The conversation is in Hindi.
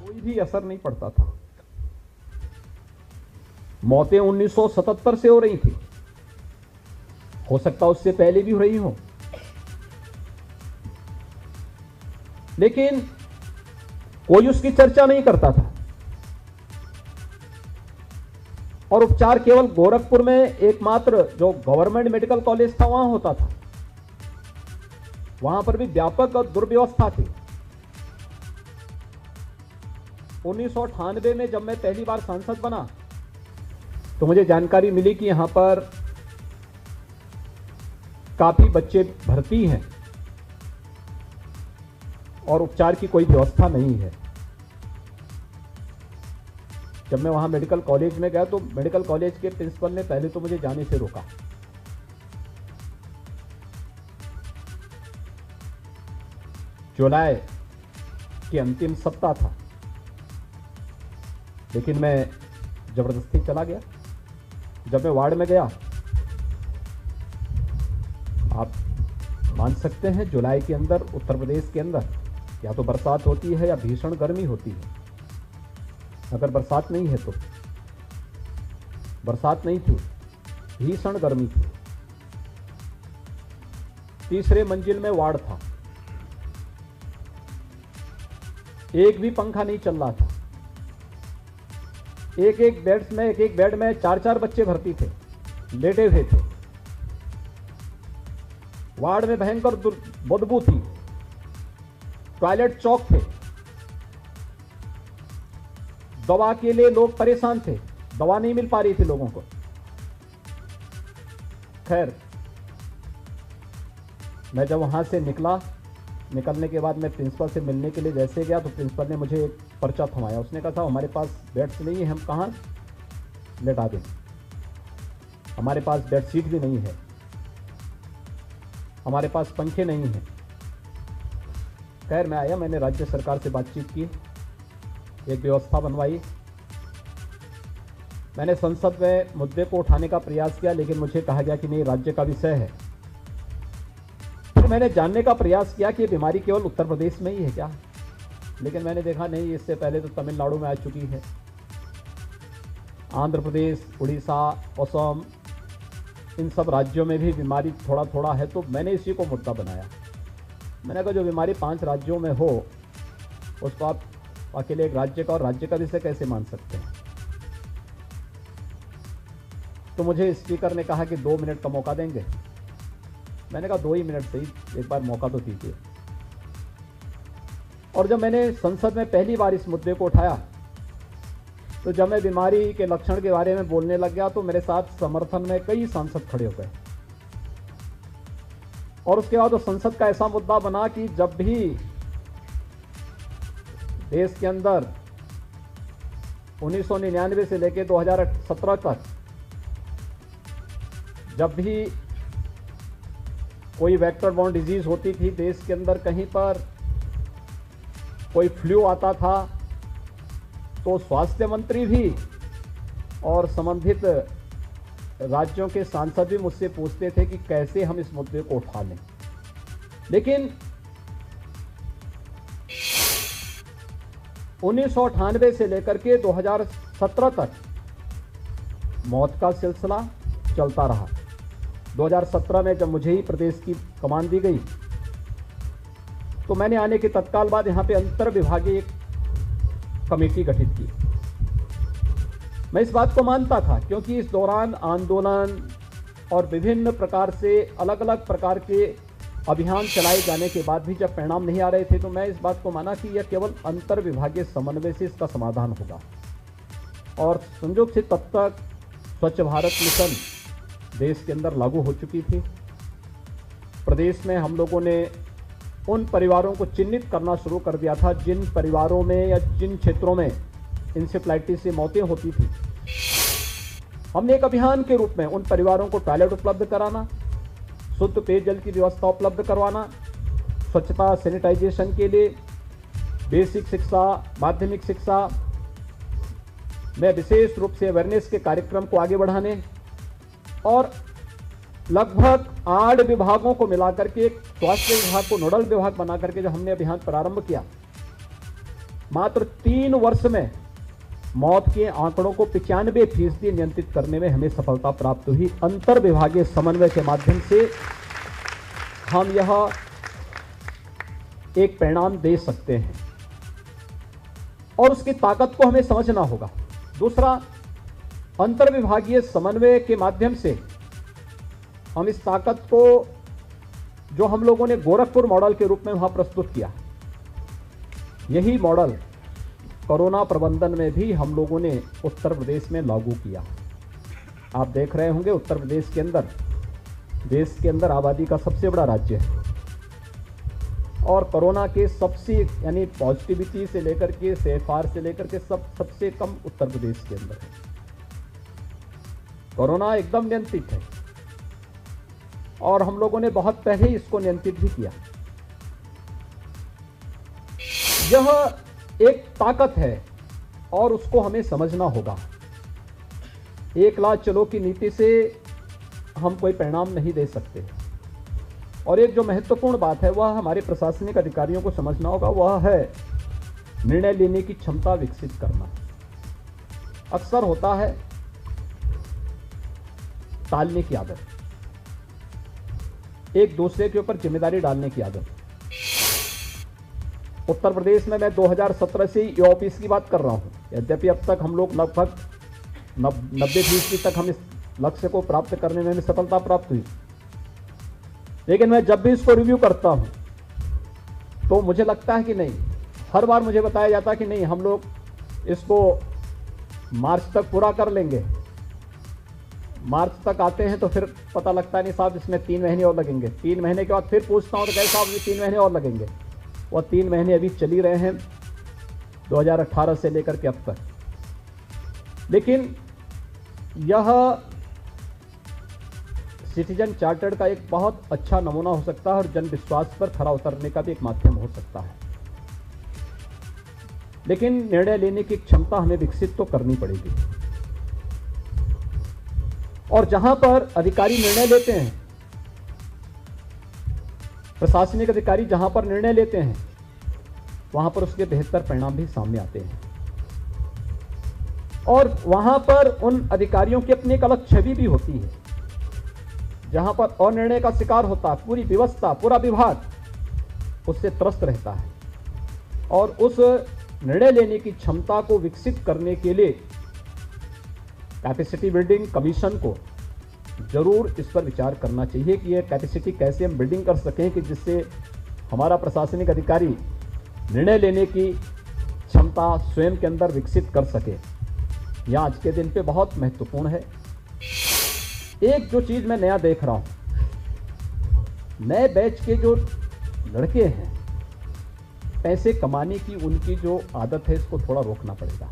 कोई भी असर नहीं पड़ता था। मौतें 1977 से हो रही थी, हो सकता उससे पहले भी हो रही हो, लेकिन कोई उसकी चर्चा नहीं करता था। और उपचार केवल गोरखपुर में एकमात्र जो गवर्नमेंट मेडिकल कॉलेज था वहां होता था। वहां पर भी व्यापक और दुर्व्यवस्था थी। 1998 में जब मैं पहली बार सांसद बना तो मुझे जानकारी मिली कि यहां पर काफी बच्चे भर्ती हैं और उपचार की कोई व्यवस्था नहीं है। जब मैं वहां मेडिकल कॉलेज में गया तो मेडिकल कॉलेज के प्रिंसिपल ने पहले तो मुझे जाने से रोका। जुलाई की अंतिम सप्ताह था, लेकिन मैं जबरदस्ती चला गया। जब मैं वार्ड में गया, आप मान सकते हैं जुलाई के अंदर उत्तर प्रदेश के अंदर या तो बरसात होती है या भीषण गर्मी होती है। अगर बरसात नहीं है तो बरसात नहीं थी, भीषण गर्मी थी। तीसरे मंजिल में वार्ड था, एक भी पंखा नहीं चल रहा था। एक एक बेड में 4-4 बच्चे भर्ती थे, लेटे हुए थे। वार्ड में भयंकर बदबू थी, टॉयलेट चौक थे, दवा के लिए लोग परेशान थे, दवा नहीं मिल पा रही थी लोगों को। खैर, मैं जब वहां से निकलने के बाद मैं प्रिंसिपल से मिलने के लिए जैसे गया तो प्रिंसिपल ने मुझे एक पर्चा थमाया। उसने कहा था हमारे पास बेड्स नहीं है, हम कहाँ लेटा दें, हमारे पास बेड शीट भी नहीं है, हमारे पास पंखे नहीं हैं। खैर, मैं आया, मैंने राज्य सरकार से बातचीत की, एक व्यवस्था बनवाई। मैंने संसद में मुद्दे को उठाने का प्रयास किया, लेकिन मुझे कहा गया कि नहीं, राज्य का विषय है। फिर मैंने जानने का प्रयास किया कि ये बीमारी केवल उत्तर प्रदेश में ही है क्या, लेकिन मैंने देखा नहीं, इससे पहले तो तमिलनाडु में आ चुकी है, आंध्र प्रदेश, उड़ीसा, असम, इन सब राज्यों में भी बीमारी थोड़ा थोड़ा है। तो मैंने इसी को मुद्दा बनाया। मैंने कहा जो बीमारी 5 राज्यों में हो उसको आप अकेले एक राज्य का और राज्य का विषय कैसे मान सकते हैं। तो मुझे स्पीकर ने कहा कि 2 मिनट का मौका देंगे। मैंने कहा 2 ही मिनट सही, एक बार मौका तो दीजिए। और जब मैंने संसद में पहली बार इस मुद्दे को उठाया तो जब मैं बीमारी के लक्षण के बारे में बोलने लग गया तो मेरे साथ समर्थन में कई सांसद खड़े हो गए। और उसके बाद तो संसद का ऐसा मुद्दा बना कि जब भी देश के अंदर 1999 से लेकर 2017 तक जब भी कोई वेक्टर बॉर्न डिजीज होती थी देश के अंदर, कहीं पर कोई फ्लू आता था, तो स्वास्थ्य मंत्री भी और संबंधित राज्यों के सांसद भी मुझसे पूछते थे कि कैसे हम इस मुद्दे को उठा लें। लेकिन 1998 से लेकर के 2017 तक मौत का सिलसिला चलता रहा। 2017 में जब मुझे ही प्रदेश की कमान दी गई तो मैंने आने के तत्काल बाद यहाँ पे अंतर विभागीय एक कमेटी गठित की। मैं इस बात को मानता था क्योंकि इस दौरान आंदोलन और विभिन्न प्रकार से अलग अलग प्रकार के अभियान चलाए जाने के बाद भी जब परिणाम नहीं आ रहे थे तो मैं इस बात को माना कि यह केवल अंतर विभागीय समन्वय से इसका समाधान होगा। और संयोग से तब तक स्वच्छ भारत मिशन देश के अंदर लागू हो चुकी थी। प्रदेश में हम लोगों ने उन परिवारों को चिन्हित करना शुरू कर दिया था जिन परिवारों में या जिन क्षेत्रों में इंसेफ्लाइटिस से मौतें होती थी। हमने एक अभियान के रूप में उन परिवारों को टॉयलेट उपलब्ध कराना, शुद्ध पेयजल की व्यवस्था उपलब्ध करवाना, स्वच्छता सैनिटाइजेशन के लिए बेसिक शिक्षा, माध्यमिक शिक्षा में विशेष रूप से अवेयरनेस के कार्यक्रम को आगे बढ़ाने और लगभग 8 विभागों को मिलाकर के एक स्वास्थ्य विभाग को नोडल विभाग बना करके जब हमने अभियान प्रारंभ किया मात्र 3 वर्ष में मौत के आंकड़ों को 95% नियंत्रित करने में हमें सफलता प्राप्त हुई। अंतर विभागीय समन्वय के माध्यम से हम यह एक परिणाम दे सकते हैं और उसकी ताकत को हमें समझना होगा। दूसरा, अंतर विभागीय समन्वय के माध्यम से हम इस ताकत को, जो हम लोगों ने गोरखपुर मॉडल के रूप में वहां प्रस्तुत किया, यही मॉडल कोरोना प्रबंधन में भी हम लोगों ने उत्तर प्रदेश में लागू किया। आप देख रहे होंगे उत्तर प्रदेश के अंदर देश के अंदर आबादी का सबसे बड़ा राज्य है और कोरोना के सबसे यानी पॉजिटिविटी से लेकर के CFR से लेकर के सबसे कम उत्तर प्रदेश के अंदर है। कोरोना एकदम नियंत्रित है और हम लोगों ने बहुत पहले ही इसको नियंत्रित भी किया। यह एक ताकत है और उसको हमें समझना होगा। एक लाख चलो की नीति से हम कोई परिणाम नहीं दे सकते और एक जो महत्वपूर्ण बात है वह हमारे प्रशासनिक अधिकारियों को समझना होगा, वह है निर्णय लेने की क्षमता विकसित करना। अक्सर होता है टालने की आदत, एक दूसरे के ऊपर जिम्मेदारी डालने की आदत। उत्तर प्रदेश में मैं 2017 से ई ऑफिस की बात कर रहा हूं, यद्यपि अब तक हम लोग लगभग 90% तक हम इस लक्ष्य को प्राप्त करने में हमें सफलता प्राप्त हुई, लेकिन मैं जब भी इसको रिव्यू करता हूं तो मुझे लगता है कि नहीं, हर बार मुझे बताया जाता है कि नहीं हम लोग इसको मार्च तक पूरा कर लेंगे। मार्च तक आते हैं तो फिर पता लगता है नहीं साहब इसमें 3 महीने और लगेंगे। 3 महीने के बाद फिर पूछता हूं तो कहते साहब ये 3 महीने और लगेंगे। और 3 महीने अभी चल ही रहे हैं 2018 से लेकर के अब तक। लेकिन यह सिटीजन चार्टर का एक बहुत अच्छा नमूना हो सकता है और जन विश्वास पर खरा उतरने का भी एक माध्यम हो सकता है। लेकिन निर्णय लेने की क्षमता हमें विकसित तो करनी पड़ेगी और जहां पर अधिकारी निर्णय लेते हैं, प्रशासनिक अधिकारी जहां पर निर्णय लेते हैं, वहां पर उसके बेहतर परिणाम भी सामने आते हैं और वहां पर उन अधिकारियों की अपनी एक अलग छवि भी होती है। जहां पर अनिर्णय का शिकार होता है, पूरी व्यवस्था, पूरा विभाग उससे त्रस्त रहता है और उस निर्णय लेने की क्षमता को विकसित करने के लिए कैपेसिटी बिल्डिंग कमीशन को जरूर इस पर विचार करना चाहिए कि यह कैपेसिटी कैसे हम बिल्डिंग कर सकें कि जिससे हमारा प्रशासनिक अधिकारी निर्णय लेने की क्षमता स्वयं के अंदर विकसित कर सके। यह आज के दिन पे बहुत महत्वपूर्ण है। एक जो चीज मैं नया देख रहा हूं, नए बैच के जो लड़के हैं, पैसे कमाने की उनकी जो आदत है इसको थोड़ा रोकना पड़ेगा।